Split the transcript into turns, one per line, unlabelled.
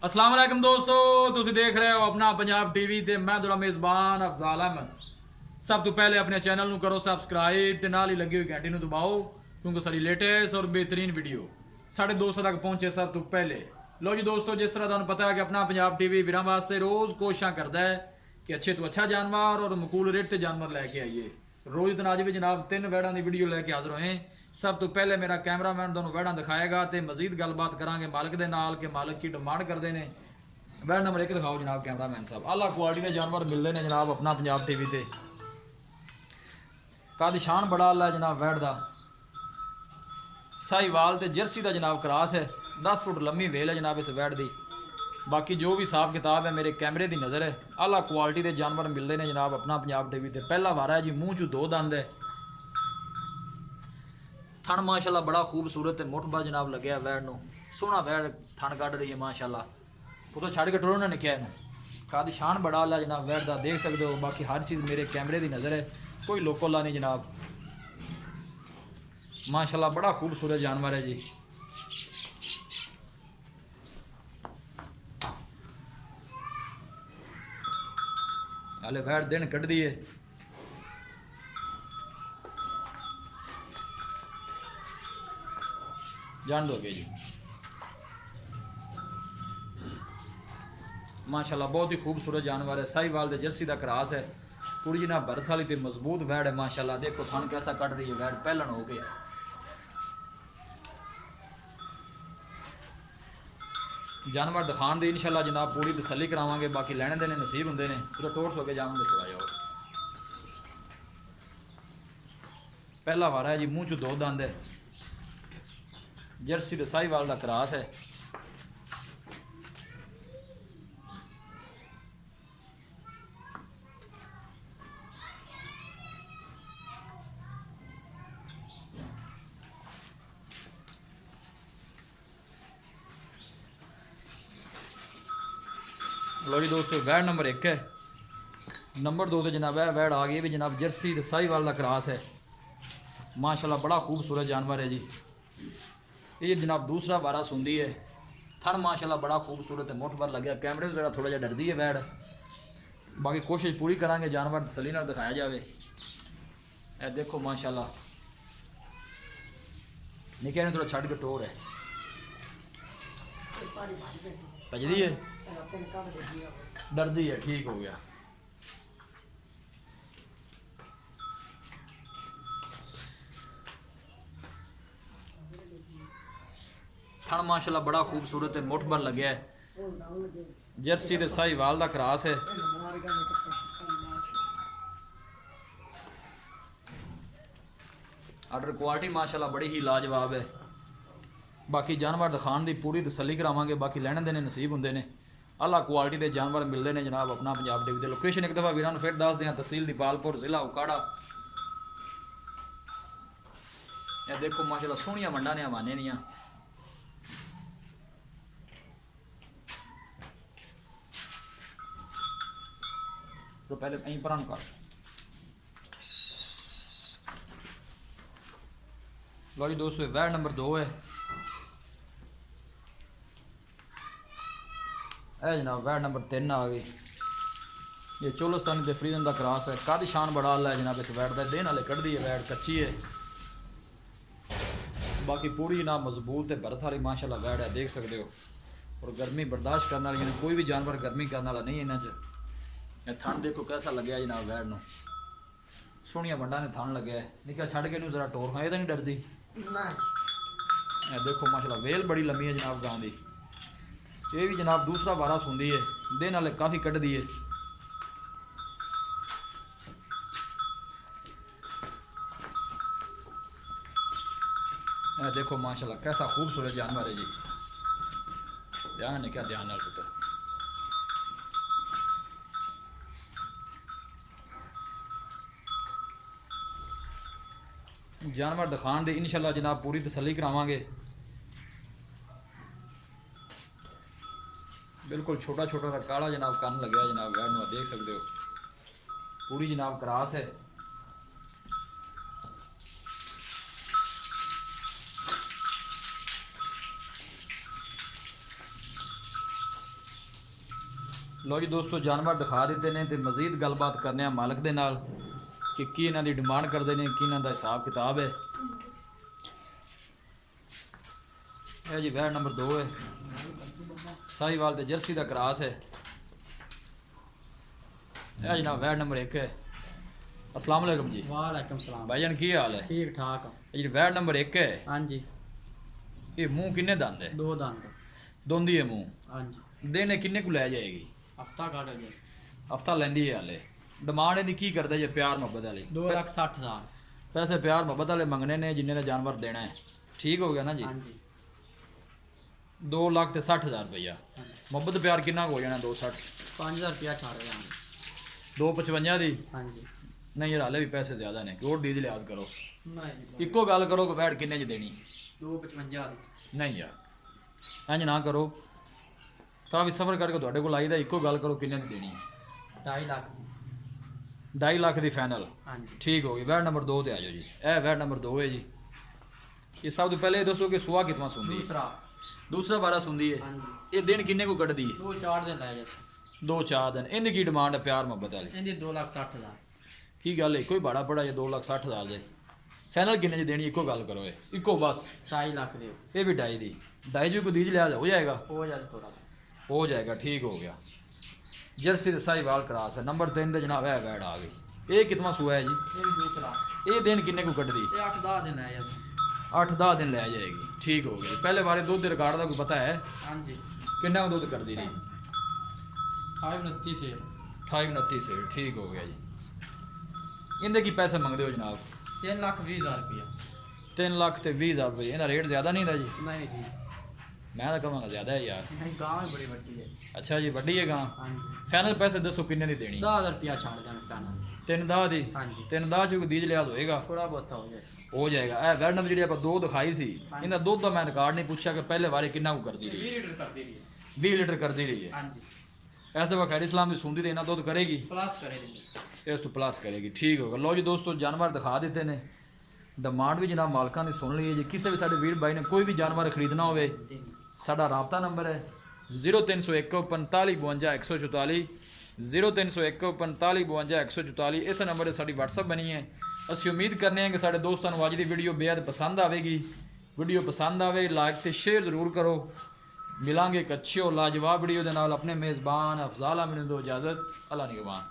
अस्सलाम वालेकुम दोस्तों, ਤੁਸੀਂ ਦੇਖ ਰਹੇ ਹੋ ਆਪਣਾ ਪੰਜਾਬ ਟੀਵੀ ਤੇ ਮੈਂ ਤੁਹਾਡਾ ਮੇਜ਼ਬਾਨ ਅਫਜ਼ਾਲ ਅਹਿਮਦ। ਸਭ ਤੋਂ ਪਹਿਲੇ ਆਪਣੇ ਚੈਨਲ ਨੂੰ ਕਰੋ ਸਬਸਕ੍ਰਾਈਬ ਤੇ ਨਾਲ ਹੀ ਲੱਗੀ ਹੋਈ ਘੰਟੀ ਨੂੰ ਦਬਾਓ ਕਿਉਂਕਿ ਸਾਡੀ ਲੇਟੈਸਟ ਔਰ ਬਿਹਤਰੀਨ ਵੀਡੀਓ ਸਾਡੇ ਦੋਸਤਾਂ ਤੱਕ ਪਹੁੰਚੇ ਸਭ ਤੋਂ ਪਹਿਲੇ। ਲੋ ਜੀ ਦੋਸਤੋ, ਜਿਸ ਤਰ੍ਹਾਂ ਤੁਹਾਨੂੰ ਪਤਾ ਹੈ ਕਿ ਆਪਣਾ ਪੰਜਾਬ ਟੀਵੀ ਵੀਰਾਂ ਵਾਸਤੇ ਰੋਜ਼ ਕੋਸ਼ਿਸ਼ਾਂ ਕਰਦਾ ਹੈ ਕਿ ਅੱਛੇ ਤੋਂ ਅੱਛਾ ਜਾਨਵਰ ਔਰ ਮਕੂਲ ਰੇਟ ਤੇ ਜਾਨਵਰ ਲੈ ਕੇ ਆਈਏ। ਰੋਜ਼ ਦਿਨ ਅੱਜ ਵੀ ਜਨਾਬ 3 ਵੈੜਾਂ ਦੀ ਵੀਡੀਓ ਲੈ ਕੇ ਹਾਜ਼ਰ ਹੋਏ। ਸਭ ਤੋਂ ਪਹਿਲੇ ਮੇਰਾ ਕੈਮਰਾਮੈਨ ਤੁਹਾਨੂੰ ਵੈੜਾਂ ਦਿਖਾਏਗਾ ਤੇ ਮਜ਼ੀਦ ਗੱਲਬਾਤ ਕਰਾਂਗੇ ਮਾਲਕ ਦੇ ਨਾਲ ਕਿ ਮਾਲਕ ਕੀ ਡਿਮਾਂਡ ਕਰਦੇ ਨੇ। ਵੈੜ ਨੰਬਰ 1 ਦਿਖਾਓ ਜਨਾਬ ਕੈਮਰਾਮੈਨ ਸਾਹਿਬ। ਆਲਾ ਕੁਆਲਿਟੀ ਦੇ ਜਾਨਵਰ ਮਿਲਦੇ ਨੇ ਜਨਾਬ ਆਪਣਾ ਪੰਜਾਬ ਟੀਵੀ ਤੇ। ਕੱਦ ਸ਼ਾਨ ਬੜਾ ਆਲਾ ਜਨਾਬ ਵੈੜ ਦਾ। ਸਾਹੀਵਾਲ ਤੇ ਜਰਸੀ ਦਾ ਜਨਾਬ ਕਰਾਸ ਹੈ। 10 ਫੁੱਟ ਲੰਮੀ ਵੇਲ ਹੈ ਜਨਾਬ ਇਸ ਵੈੜ ਦੀ। ਬਾਕੀ ਜੋ ਵੀ ਹਿਸਾਬ ਕਿਤਾਬ ਹੈ ਮੇਰੇ ਕੈਮਰੇ ਦੀ ਨਜ਼ਰ ਹੈ। ਆਲਾ ਕੁਆਲਿਟੀ ਦੇ ਜਾਨਵਰ ਮਿਲਦੇ ਨੇ ਜਨਾਬ ਆਪਣਾ ਪੰਜਾਬ ਟੀਵੀ ਤੇ। ਪਹਿਲਾ ਵਾਰਾ ਹੈ ਜੀ, ਮੂੰਹ 'ਚ 2 ਦੰਦ ਹੈ। ਥਣ ਮਾਸ਼ਾਅੱਲਾ ਬੜਾ ਖੂਬਸੂਰਤ ਤੇ ਮੁੱਠਬਾ ਜਨਾਬ ਲੱਗਿਆ ਵੈੜ ਨੂੰ। ਸੋਹਣਾ ਵੈੜ ਥਣ ਕੱਢ ਰਹੀ ਹੈ ਮਾਸ਼ਾਅੱਲਾ। ਉਦੋਂ ਛੱਡ ਕੇ ਟੁਰੋ ਨਾ ਨਿਕਿਆ ਇਹਨੂੰ। ਕੱਦ ਸ਼ਾਨ ਬੜਾ ਆਲਾ ਜਨਾਬ ਵੈੜ ਦਾ, ਦੇਖ ਸਕਦੇ ਹੋ। ਬਾਕੀ ਹਰ ਚੀਜ਼ ਮੇਰੇ ਕੈਮਰੇ ਦੀ ਨਜ਼ਰ ਹੈ, ਕੋਈ ਲੋਕੋਲਾ ਨਹੀਂ जनाब। माशाल्लाह बड़ा खूबसूरत जानवर है जी। हाले वैड़ दिन कट दी है। जान दोगे जी। माशाल्लाह बहुत ही खूबसूरत जानवर है। साहीवाल दे जर्सी का क्रॉस है। पूरी जी ना बरथ वाली ते मजबूत वैड़ है माशाल्लाह। देखो थन कैसा कट रही है वैड़, पहलन हो गया। जानवर दिखाने दी इंशाल्लाह जनाब पूरी तसल्ली करावांगे। बाकी लैने देने नसीब होंगे ने। पूरा टोर्स हो के जावांगे थोड़ा जाओ। पहला वारा है जी, मूँह च 2 दंद है। जर्सी ते साहीवाल का क्रॉस है। लो जी दोस्तों, वैड़ नंबर 1 है। नंबर 2 तो जनाब है वैड़ आ गई भी जनाब जर्सी ते साहीवाल का क्रॉस है। माशाल्लाह बड़ा खूबसूरत जानवर है जी। ये जनाब दूसरा वारा सुनती है। थन माशाल्लाह बड़ा खूबसूरत है, मुठ भर लगे। कैमरे से थोड़ा जहा डरती है वैड़। बाकी कोशिश पूरी करांगे जानवर तसल्ली नाल दिखाया जाए। ए देखो माशाल्लाह निके ने थोड़ा छड़ के टोर है। भजदी है, डरदी है, ठीक हो गया। थन माशाल्लाह बड़ा खूबसूरत है, मुठ भर लगे है। जर्सी ते साहीवाल का क्रॉस है। आर्डर क्वालिटी माशाल्लाह बड़ी ही लाजवाब है। बाकी जानवर दिखाने की पूरी तसल्ली करावांगे। बाकी लैने देने नसीब होंगे ने। आला क्वालिटी के जानवर मिलते हैं जनाब अपना पंजाब टीवी। लोकेशन एक दफ़ा वीरां फिर दस दें, तहसील दीपालपुर, जिला उकाड़ा। ये देखो माशाल्लाह सोहनिया वंडा ने हवाने दियां। तो पहले अं पर कर लो जी दोस्तों, वैड़ नंबर 2 है। है जनाब वैड़ नंबर 3 आ गई। ये चोलस्तानी ते फ्रीजन का क्रॉस है। कद शान बड़ा आला है जनाब इस वैड़ का। दिन वाले कढ़दी है वैड़, कच्ची है। बाकी पूरी जनाब मजबूत है, बरथ वाली माशाल्लाह वैड़ है, देख सकते हो। और गर्मी बर्दाश्त करने वाली, कोई भी जानवर गर्मी करने वाला नहीं इन्हों च। थन देखो कैसा लगे जनाब वैड़ न। सोहनिया वंडा ने थन लगे है। निका छड़ के जरा टोर खाए तो नहीं डरती। देखो माशाल्लाह वेल बड़ी लंबी है जनाब गां की। ये भी जनाब दूसरा वारा सुनती है। दिन वाले काफ़ी कढ़दी है। देखो माशाल्लाह कैसा खूबसूरत जानवर है जी। ध्यान ने क्या ध्यान पुत्र। जानवर दिखाने की इंशाल्लाह जनाब पूरी तसल्ली करावांगे। बिल्कुल छोटा छोटा सा काला जनाब कन लगे जनाब वैड़ नूं, देख सकते हो। पूरी जनाब क्रॉस है। ਲੋ ਜੀ ਦੋਸਤੋ ਜਾਨਵਰ ਦਿਖਾ ਦਿੱਤੇ ਨੇ ਤੇ ਮਜ਼ੀਦ ਗੱਲਬਾਤ ਕਰਨੇ ਆ ਮਾਲਕ ਦੇ ਨਾਲ ਕਿ ਕੀ ਇਹਨਾਂ ਦੀ ਡਿਮਾਂਡ ਕਰਦੇ ਨੇ, ਕੀ ਇਹਨਾਂ ਦਾ ਹਿਸਾਬ ਕਿਤਾਬ ਹੈ। ਇਹ ਜੀ ਵੈੜ ਨੰਬਰ 2 ਹੈ, ਸਾਹੀਵਾਲ ਤੇ ਜਰਸੀ ਦਾ ਕਰਾਸ ਹੈ। ਇਹ ਜਨਾਬ ਵੈੜ ਨੰਬਰ 1 ਹੈ। अस्सलाम वालेकुम जी।
वालेकुम सलाम
भाईजान की हाल है?
ठीक ठाक।
ये वैड नंबर 1 है।
हाँ जी।
ये मुंह किन्ने दंद है?
2 दंद।
दोंदी है मुंह।
हाँ जी।
देने किन्ने को ले जाएगी?
हफ्ता काट गया।
हफ्ता लेंदी है हाले। डिमांड इहदी की करदा जे प्यार मोहब्बत वाली?
2,60,000
पैसे प्यार मोहब्बत वाले मंगने ने जिन्ने का जानवर देना है। ठीक हो गया ना जी?
हाँ जी।
2,60,000 रुपया। मोहब्बत प्यार किन्ना हो जाना? 2,60।
5,000 रुपया छाड़ गया।
2,55 दी?
हाँ जी।
नहीं यार हाले भी पैसे ज्यादा ने, कोट दी लिहाज करो।
नहीं
इक्को गल करो कि वैट किन्ने च देनी?
2,55
नहीं यार इंज ना करो, काफ़ी सफर करके तुहाडे कोल आई दा, इक्को गल करो किन्ने दी देनी?
2.5 लाख।
2.5 lakh the final.
हाँ जी।
ठीक हो गई। वैट नंबर 2 ते आ जाओ जी। ए वैट नंबर 2 है जी। ये सब तो पहले दसो कि सुहा कितना सुनदी है? दूसरा बारा सुनदी है।
हाँ जी।
ये दिन किन्ने को कटदी है?
2-4 दिन रह गए।
2-4 दिन। इनकी की डिमांड है प्यार मोहब्बत वाली?
इनकी 2,60,000।
की गल है? कोई बड़ा पड़ा ये 2,60,000 दे फाइनल किन्ने च देनी? इक्को गल करो, ये इक्को बस।
2.5 लाख दे।
ये भी 2.5 दी। 2.5 जी को दीज लिहाज हो जाएगा?
हो जाए थोड़ा।
हो जाएगा। ठीक हो गया। जर्सी ते साहीवाल क्रास है। नंबर 3 ते जनाब है वैड आ गई। ये कितना सुआ है जी?
ये भी दूसरा।
ये दिन किन्ने को कटदी?
ये 8-10 दिन रह गए।
8-10 दिन ले जाएगी। ठीक हो गई। पहले बारे दूध दे रिकॉर्ड का कोई पता है?
हाँ जी।
किन्ना दूध कर दी रही?
28-29 से।
28-29 से। ठीक हो गया जी। इनके की पैसे मंगते हो जनाब?
3,20,000 रुपया।
3 लाख ते 20,000 रुपये। इनका रेट ज़्यादा नहीं था जी?
नहीं जी।
मैं तो कहूँगा ज़्यादा है यार।
नहीं गाँव में बड़ी बड़ी है।
अच्छा जी वड्डी है गां।
हाँ जी।
फाइनल पैसे दसो किन्ने दी देनी?
10,000 रुपया छाड़ देना फाइनल।
3 दी?
हाँ जी।
3 च कोई दीज लिहाज होएगा?
थोड़ा बहुत हो जाए।
हो जाएगा। ए वैड नंबर जी आप 2 दिखाई सी, इनका दुध का मैं रिकॉर्ड नहीं पूछा कि पहले बारे किन्ना को कर दी रही?
20 लीटर कर दी है।
20 लीटर कर दी रही है।
हाँ जी।
इस दफा खैर इस्लाम की सूंदी देना दुध करेगी?
प्लस करेगी।
इस तो प्लस करेगी। ठीक होगा। लो जी दोस्तों जानवर दिखा देते ने, डिमांड भी जनाब मालकां ने सुन ली है जी। किसी भी साडे वीर भाई ने कोई भी जानवर खरीदना होवे, साडा राबता नंबर है 0301 45 52 144 0301 45 52 144। इस नंबर से साडी WhatsApp बनी है। ਅਸੀਂ उम्मीद करने हैं कि साडे दोस्तों ਨੂੰ ਅੱਜ ਦੀ ਵੀਡੀਓ ਬੇहद पसंद आवेगी। वीडियो पसंद आवे लाइक ਤੇ शेयर ਜ਼ਰੂਰ ਕਰੋ। मिलांगे एक अच्छी और लाजवाब वीडियो के नाल। अपने मेज़बान अफजाल आमिर ਨੂੰ ਦਿਓ इजाज़त। अल्लाह निगहबान।